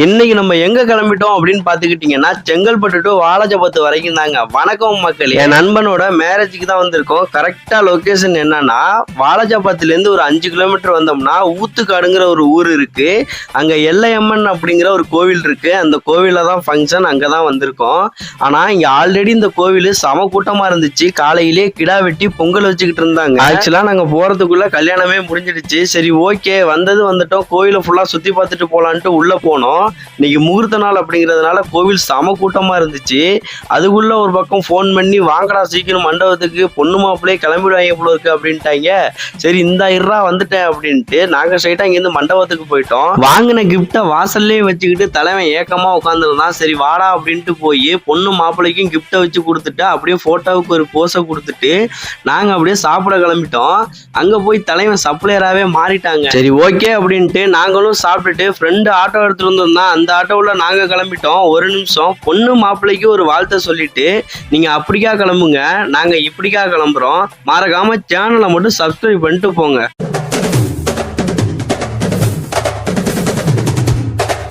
இன்னைக்கு நம்ம எங்க கிளம்பிட்டோம் அப்படின்னு பாத்துக்கிட்டீங்கன்னா செங்கல்பட்டு டு வாலாஜாபாத் வரைக்கும் தாங்க. வணக்கம் மக்கள், என் நண்பனோட மேரேஜுக்கு தான் வந்திருக்கோம். கரெக்டா லொகேஷன் என்னன்னா வாலாஜாபாத்ல இருந்து ஒரு 5 கிலோமீட்டர் வந்தோம்னா ஊத்துக்காடுங்கிற ஒரு ஊர் இருக்கு. அங்க எல்லையம்மன் அப்படிங்கிற ஒரு கோவில் இருக்கு. அந்த கோவில தான் ஃபங்க்ஷன், அங்கதான் வந்திருக்கோம். ஆனா இங்க ஆல்ரெடி இந்த கோவில் சம கூட்டமா இருந்துச்சு. காலையிலே கிடா வெட்டி பொங்கல் வச்சுக்கிட்டு இருந்தாங்க. ஆக்சுவலா நாங்க போறதுக்குள்ள கல்யாணமே முடிஞ்சிடுச்சு. சரி ஓகே, வந்துட்டோம், கோயிலை ஃபுல்லா சுத்தி பார்த்துட்டு போலான்ட்டு உள்ள போனோம். இன்னைக்கு முகூர்த்த நாள் அப்படிங்கிறதுனால கோவில் சம கூட்டமா இருந்துச்சு. அதுக்குள்ள ஒரு பக்கம் போன் பண்ணி வாங்கடா சீக்கிரம் மண்டபத்துக்கு, பொண்ணு மாப்பிள்ளையே கிளம்பிடுவாங்க போல இருக்கு அப்படின்ட்டாங்க. சரி இந்த இருறா வந்துட்டேன் அப்படின்ட்டு நாங்க ஸ்ட்ரைட்டா இங்க இருந்து மண்டபத்துக்கு போயிட்டோம். வாங்கின கிஃப்ட வாசல்லே வச்சுக்கிட்டு தலைவன் ஏக்கமா உட்காந்துருந்தான். சரி வாடா அப்படின்ட்டு போய் பொண்ணு மாப்பிள்ளைக்கும் கிஃப்ட வச்சு கொடுத்துட்டு அப்படியே போட்டோவுக்கு ஒரு போஸை கொடுத்துட்டு நாங்க அப்படியே சாப்பிட கிளம்பிட்டோம். அங்க போய் தலைவன் சப்ளையராகவே மாறிட்டாங்க. சரி ஓகே அப்படின்ட்டு நாங்களும் சாப்பிட்டுட்டு ஃப்ரெண்டு ஆட்டோ எடுத்துட்டு வந்தோம். அந்த ஆட்டோவில் நாங்க கிளம்பிட்டோம். ஒரு நிமிஷம், பொண்ணு மாப்பிள்ளைக்கு ஒரு வாழ்த்தை சொல்லிட்டு நீங்க அப்படிக்கா கிளம்புங்க, நாங்க இப்படிக்கா கிளம்புறோம். மறக்காம சேனலை மட்டும் சப்ஸ்கிரைப் பண்ணிட்டு போங்க.